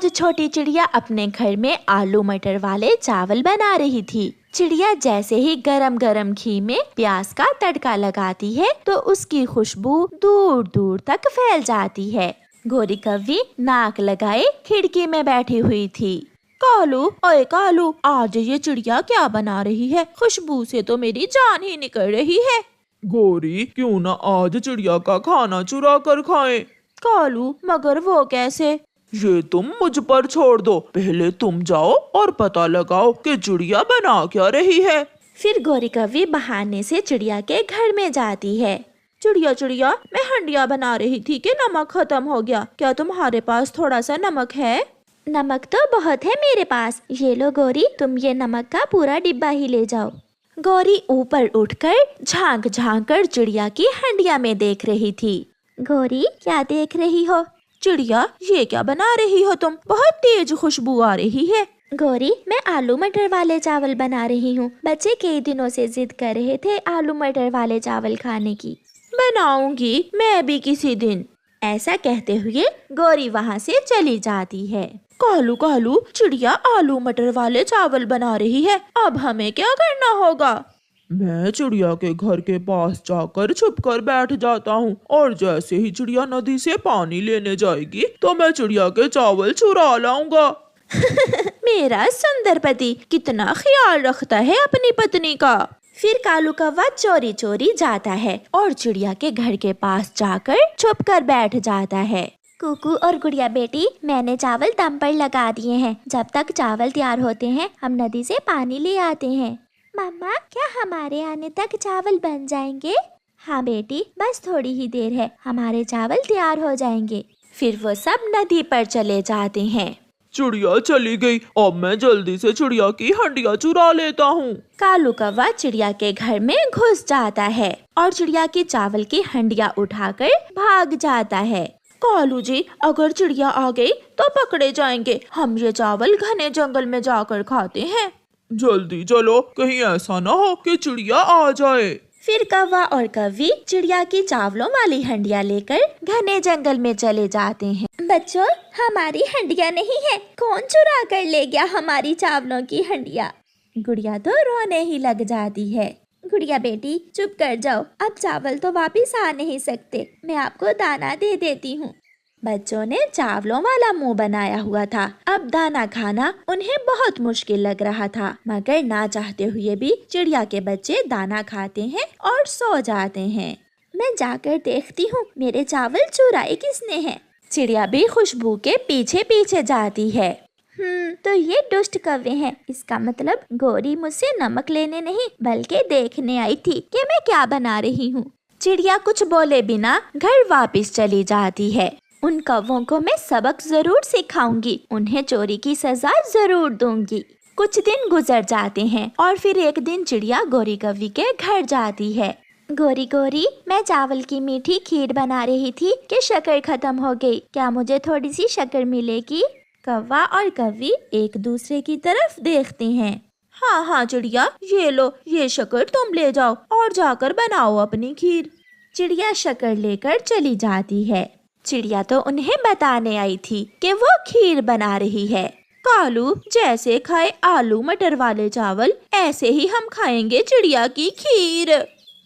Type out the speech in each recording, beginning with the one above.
आज छोटी चिड़िया अपने घर में आलू मटर वाले चावल बना रही थी। चिड़िया जैसे ही गरम गरम घी में प्याज का तड़का लगाती है तो उसकी खुशबू दूर दूर तक फैल जाती है। गोरी कव्वी नाक लगाए खिड़की में बैठी हुई थी। कालू, ओए कालू, आज ये चिड़िया क्या बना रही है? खुशबू से तो मेरी जान ही निकल रही है। गोरी, क्यों ना आज चिड़िया का खाना चुरा कर खाएं? कालू, मगर वो कैसे? ये तुम मुझ पर छोड़ दो। पहले तुम जाओ और पता लगाओ कि चिड़िया बना क्या रही है। फिर गोरी कव्वी बहाने से चिड़िया के घर में जाती है। चिड़िया चिड़िया, मैं हंडिया बना रही थी कि नमक खत्म हो गया। क्या तुम्हारे पास थोड़ा सा नमक है? नमक तो बहुत है मेरे पास। ये लो गोरी, तुम ये नमक का पूरा डिब्बा ही ले जाओ। गोरी ऊपर उठकर झांक झांक कर चिड़िया की हंडिया में देख रही थी। गोरी, क्या देख रही हो? चिड़िया, ये क्या बना रही हो तुम? बहुत तेज खुशबू आ रही है। गोरी, मैं आलू मटर वाले चावल बना रही हूँ। बच्चे कई दिनों से जिद कर रहे थे आलू मटर वाले चावल खाने की। बनाऊंगी मैं भी किसी दिन। ऐसा कहते हुए गोरी वहाँ से चली जाती है। कालू कालू, चिड़िया आलू मटर वाले चावल बना रही है, अब हमें क्या करना होगा? मैं चिड़िया के घर के पास जाकर छुपकर बैठ जाता हूँ और जैसे ही चिड़िया नदी से पानी लेने जाएगी तो मैं चिड़िया के चावल चुरा लाऊंगा। मेरा सुंदर पति कितना ख्याल रखता है अपनी पत्नी का। फिर कालू कौवा चोरी चोरी जाता है और चिड़िया के घर के पास जाकर छुप कर बैठ जाता है। कुकू और गुड़िया बेटी, मैंने चावल दम पर लगा दिए हैं। जब तक चावल तैयार होते हैं हम नदी से पानी ले आते हैं। मम्मा, क्या हमारे आने तक चावल बन जाएंगे? हाँ बेटी, बस थोड़ी ही देर है, हमारे चावल तैयार हो जाएंगे। फिर वो सब नदी पर चले जाते हैं। चिड़िया चली गई, अब मैं जल्दी से चिड़िया की हंडिया चुरा लेता हूँ। कालू कौवा चिड़िया के घर में घुस जाता है और चिड़िया की चावल की हंडिया उठाकर भाग जाता है। कालू जी, अगर चिड़िया आ गई तो पकड़े जाएंगे। हम ये चावल घने जंगल में जाकर खाते हैं। जल्दी चलो, कहीं ऐसा ना हो कि चिड़िया आ जाए। फिर कौवा और कव्वी चिड़िया की चावलों वाली हंडिया लेकर घने जंगल में चले जाते हैं। बच्चों, हमारी हंडिया नहीं है, कौन चुरा कर ले गया हमारी चावलों की हंडिया? गुड़िया तो रोने ही लग जाती है। गुड़िया बेटी, चुप कर जाओ, अब चावल तो वापिस आ नहीं सकते, मैं आपको दाना दे देती हूँ। बच्चों ने चावलों वाला मुंह बनाया हुआ था। अब दाना खाना उन्हें बहुत मुश्किल लग रहा था, मगर ना चाहते हुए भी चिड़िया के बच्चे दाना खाते हैं और सो जाते हैं। मैं जाकर देखती हूँ मेरे चावल चुराए किसने हैं। चिड़िया भी खुशबू के पीछे पीछे जाती है। तो ये दुष्ट कौवे हैं। इसका मतलब गोरी मुझसे नमक लेने नहीं बल्कि देखने आई थी कि मैं क्या बना रही हूँ। चिड़िया कुछ बोले बिना घर वापस चली जाती है। उन कौवों को मैं सबक जरूर सिखाऊंगी, उन्हें चोरी की सजा जरूर दूंगी। कुछ दिन गुजर जाते हैं और फिर एक दिन चिड़िया गोरी कव्वी के घर जाती है। गोरी गोरी, मैं चावल की मीठी खीर बना रही थी कि शक्कर खत्म हो गई, क्या मुझे थोड़ी सी शक्कर मिलेगी? कौवा और कव्वी एक दूसरे की तरफ देखते हैं। हाँ हाँ चिड़िया, ये लो, ये शक्कर तुम ले जाओ और जाकर बनाओ अपनी खीर। चिड़िया शक्कर लेकर चली जाती है। चिड़िया तो उन्हें बताने आई थी कि वो खीर बना रही है। कालू, जैसे खाए आलू मटर वाले चावल ऐसे ही हम खाएंगे चिड़िया की खीर।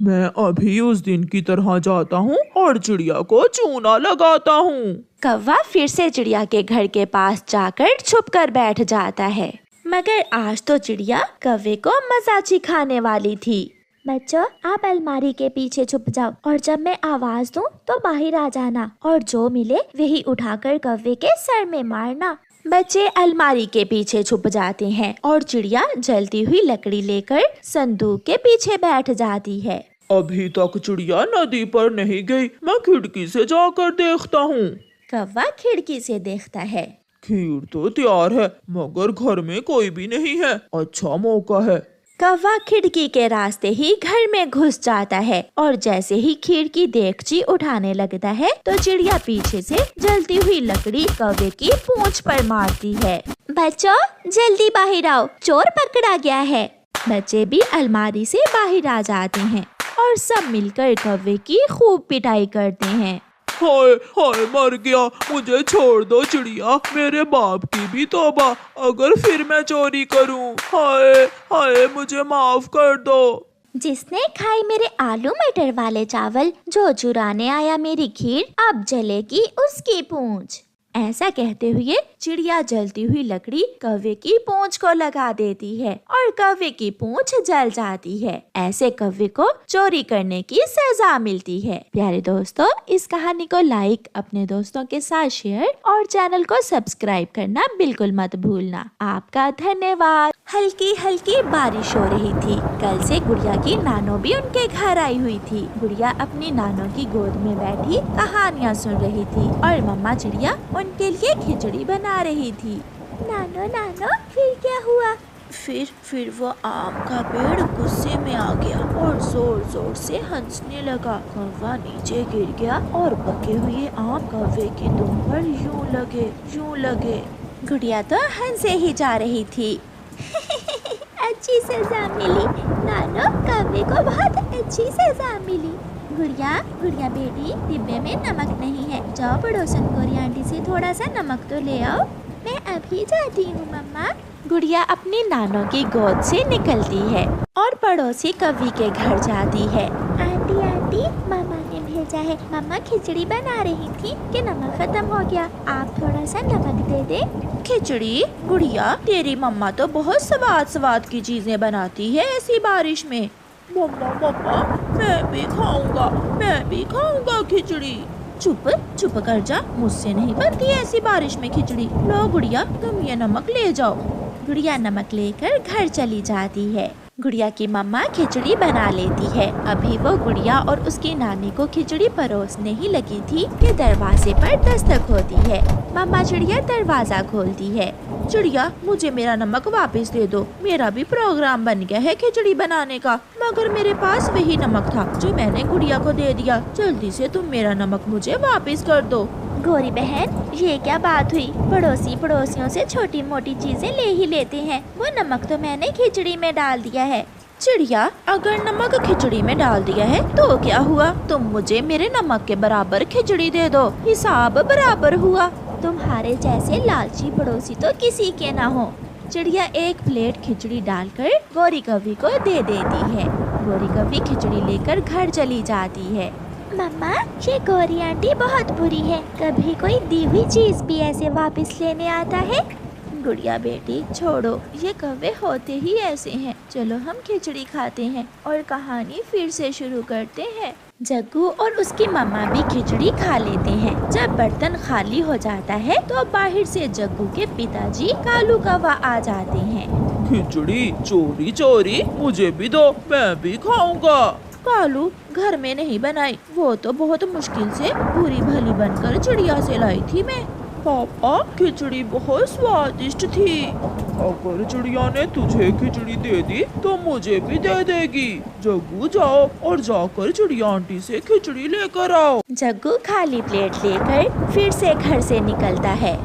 मैं अभी उस दिन की तरह जाता हूँ और चिड़िया को चूना लगाता हूँ। कौवा फिर से चिड़िया के घर के पास जाकर छुपकर बैठ जाता है, मगर आज तो चिड़िया कौवे को मजा सिखाने वाली थी। बच्चों, आप अलमारी के पीछे छुप जाओ और जब मैं आवाज दूं तो बाहर आ जाना और जो मिले वही उठाकर कौवे के सर में मारना। बच्चे अलमारी के पीछे छुप जाते हैं और चिड़िया जलती हुई लकड़ी लेकर संदूक के पीछे बैठ जाती है। अभी तक चिड़िया नदी पर नहीं गई, मैं खिड़की से जाकर देखता हूँ। कौवा खिड़की से देखता है। खीर तो तैयार है मगर घर में कोई भी नहीं है, अच्छा मौका है। कौवा खिड़की के रास्ते ही घर में घुस जाता है और जैसे ही खीर की देगची उठाने लगता है तो चिड़िया पीछे से जलती हुई लकड़ी कौवे की पूंछ पर मारती है। बच्चों, जल्दी बाहर आओ, चोर पकड़ा गया है। बच्चे भी अलमारी से बाहर आ जाते हैं और सब मिलकर कौवे की खूब पिटाई करते हैं। हाय हाय मर गया, मुझे छोड़ दो चिड़िया, मेरे बाप की भी तौबा, अगर फिर मैं चोरी करूं। हाय हाय मुझे माफ कर दो। जिसने खाई मेरे आलू मटर वाले चावल, जो चुराने आया मेरी खीर, अब जलेगी उसकी पूंछ। ऐसा कहते हुए चिड़िया जलती हुई लकड़ी कौवे की पूंछ को लगा देती है और कौवे की पूंछ जल जाती है। ऐसे कौवे को चोरी करने की सजा मिलती है। प्यारे दोस्तों, इस कहानी को लाइक, अपने दोस्तों के साथ शेयर और चैनल को सब्सक्राइब करना बिल्कुल मत भूलना। आपका धन्यवाद। हल्की हल्की बारिश हो रही थी। कल से गुड़िया की नानो भी उनके घर आई हुई थी। गुड़िया अपनी नानो की गोद में बैठी कहानियाँ सुन रही थी और मम्मा चिड़िया उनके लिए खिचड़ी बना रही थी। नानो नानो फिर क्या हुआ? फिर वो आम का पेड़ गुस्से में आ गया और जोर जोर से हंसने लगा। कौवा नीचे गिर गया और पके हुए आम कौवे की दुम पर यूं लगे। गुड़िया तो हंसे ही जा रही थी। अच्छी सजा मिली नानो, कौवे को बहुत अच्छी सजा मिली। गुड़िया बेटी, डिब्बे में नमक नहीं है, जाओ पड़ोसन गौरी आंटी से थोड़ा सा नमक तो ले आओ। मैं अभी जाती हूँ मम्मा। गुड़िया अपनी नानो की गोद से निकलती है और पड़ोसी कवि के घर जाती है। आंटी मामा ने भेजा है, मम्मा खिचड़ी बना रही थी कि नमक खत्म हो गया, आप थोड़ा सा नमक दे दे। खिचड़ी? गुड़िया तेरी मम्मा तो बहुत स्वाद की चीजें बनाती है ऐसी बारिश में। मम्मा मैं भी खाऊंगा खिचड़ी। चुप कर जा, मुझसे नहीं बनती ऐसी बारिश में खिचड़ी। लो गुड़िया, तुम ये नमक ले जाओ। गुड़िया नमक लेकर घर चली जाती है। गुड़िया की मम्मा खिचड़ी बना लेती है। अभी वो गुड़िया और उसकी नानी को खिचड़ी परोसने ही लगी थी कि दरवाजे पर दस्तक होती है। मम्मा चिड़िया दरवाजा खोलती है। चिड़िया, मुझे मेरा नमक वापस दे दो, मेरा भी प्रोग्राम बन गया है खिचड़ी बनाने का, मगर मेरे पास वही नमक था जो मैंने गुड़िया को दे दिया। जल्दी से तुम मेरा नमक मुझे वापस कर दो। गौरी बहन, ये क्या बात हुई? पड़ोसी पड़ोसियों से छोटी मोटी चीजें ले ही लेते हैं। वो नमक तो मैंने खिचड़ी में डाल दिया है। चिड़िया, अगर नमक खिचड़ी में डाल दिया है तो क्या हुआ? तुम मुझे मेरे नमक के बराबर खिचड़ी दे दो, हिसाब बराबर हुआ। तुम्हारे जैसे लालची पड़ोसी तो किसी के ना हो। चिड़िया एक प्लेट खिचड़ी डालकर गौरी कवि को दे देती है। गौरी कवि खिचड़ी लेकर घर चली जाती है। मम्मा, ये गौरी आंटी बहुत बुरी है, कभी कोई दी हुई चीज भी ऐसे वापस लेने आता है। गुड़िया बेटी छोड़ो, ये कौवे होते ही ऐसे हैं। चलो हम खिचड़ी खाते हैं और कहानी फिर से शुरू करते हैं। जग्गू और उसकी मम्मा भी खिचड़ी खा लेते हैं। जब बर्तन खाली हो जाता है तो बाहर से जग्गू के पिताजी कालू कौवा आ जाते हैं। खिचड़ी चोरी मुझे भी दो, मैं भी खाऊंगा। कालू, घर में नहीं बनाई, वो तो बहुत मुश्किल से पूरी भली बनकर चिड़िया से लाई थी मैं। पापा, खिचड़ी बहुत स्वादिष्ट थी। अगर चिड़िया ने तुझे खिचड़ी दे दी तो मुझे भी दे देगी। जग्गू, जाओ और जाकर चिड़िया आंटी से खिचड़ी लेकर आओ। जग्गू खाली प्लेट लेकर फिर से घर से निकलता है।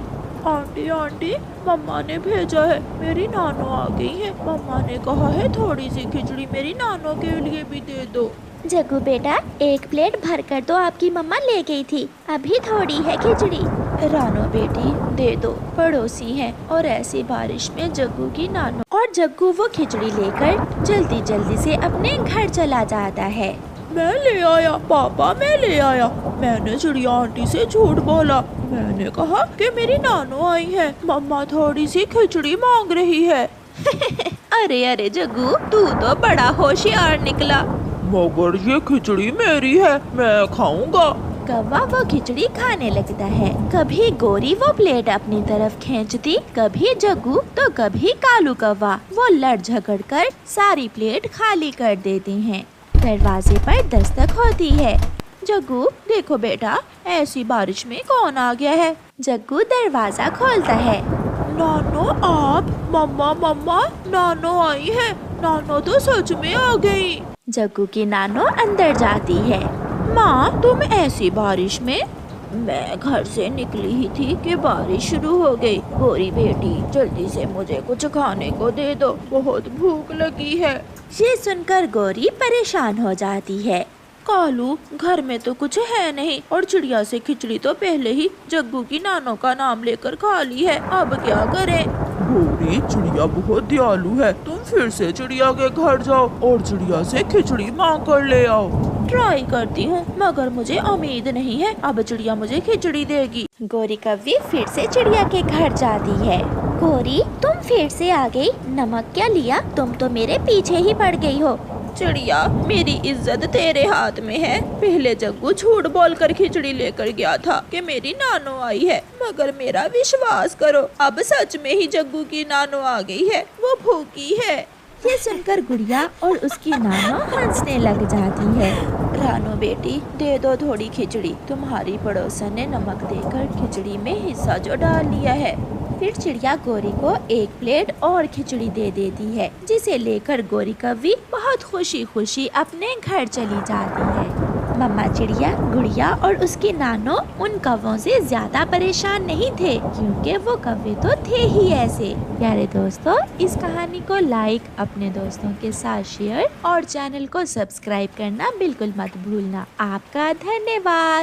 आंटी, मम्मा ने भेजा है, मेरी नानो आ गई है। मम्मा ने कहा है थोड़ी सी खिचड़ी मेरी नानो के लिए भी दे दो। जग्गू बेटा, एक प्लेट भरकर तो आपकी मम्मा ले गई थी, अभी थोड़ी है खिचड़ी। रानो बेटी, दे दो, पड़ोसी है और ऐसी बारिश में जग्गू की नानो। और जग्गू वो खिचड़ी लेकर जल्दी से अपने घर चला जाता है। मैं ले आया पापा, मैं ले आया। मैंने चिड़िया आंटी से झूठ बोला। मैंने कहा कि मेरी नानो आई है, मम्मा थोड़ी सी खिचड़ी मांग रही है। अरे जग्गू, तू तो बड़ा होशियार निकला। मगर ये खिचड़ी मेरी है, मैं खाऊंगा। कौवा वो खिचड़ी खाने लगता है। कभी गोरी वो प्लेट अपनी तरफ खींचती, कभी जग्गू तो कभी कालू कौवा। वो लड़ झगड़ कर सारी प्लेट खाली कर देते हैं। दरवाजे पर दस्तक होती है। जग्गू, देखो बेटा, ऐसी बारिश में कौन आ गया है? जग्गू दरवाजा खोलता है। नानो आप? मम्मा, नानो आई है। नानो तो सच में आ गई। जग्गू की नानो अंदर जाती है। माँ, तुम ऐसी बारिश में? मैं घर से निकली ही थी कि बारिश शुरू हो गई। गोरी बेटी, जल्दी से मुझे कुछ खाने को दे दो, बहुत भूख लगी है। ये सुनकर गोरी परेशान हो जाती है। कालू, घर में तो कुछ है नहीं और चिड़िया से खिचड़ी तो पहले ही जग्गू की नानो का नाम लेकर खा ली है। अब क्या करें? गौरी, चिड़िया बहुत दयालु है, तुम फिर से चिड़िया के घर जाओ और चिड़िया से खिचड़ी मांग कर ले आओ। ट्राई करती हूँ, मगर मुझे उम्मीद नहीं है अब चिड़िया मुझे खिचड़ी देगी। गौरी कव्वी फिर से चिड़िया के घर जाती है। गौरी, तुम फिर से आ गई, नमक क्या लिया? तुम तो मेरे पीछे ही पड़ गई हो। चिड़िया, मेरी इज्जत तेरे हाथ में है। पहले जग्गू झूठ बोलकर खिचड़ी लेकर गया था कि मेरी नानो आई है, मगर मेरा विश्वास करो, अब सच में ही जग्गू की नानो आ गई है, वो भूखी है। ये सुनकर गुड़िया और उसकी नानो हंसने लग जाती है। रानो बेटी, दे दो थोड़ी खिचड़ी, तुम्हारी पड़ोसन ने नमक देकर खिचड़ी में हिस्सा जो डाल लिया है। फिर चिड़िया गौरी को एक प्लेट और खिचड़ी दे देती है, जिसे लेकर गौरी कव्वी बहुत खुशी खुशी अपने घर चली जाती है। मम्मा चिड़िया, गुड़िया और उसकी नानो उन कौवों से ज्यादा परेशान नहीं थे, क्योंकि वो कौवे तो थे ही ऐसे। प्यारे दोस्तों, इस कहानी को लाइक, अपने दोस्तों के साथ शेयर और चैनल को सब्सक्राइब करना बिल्कुल मत भूलना। आपका धन्यवाद।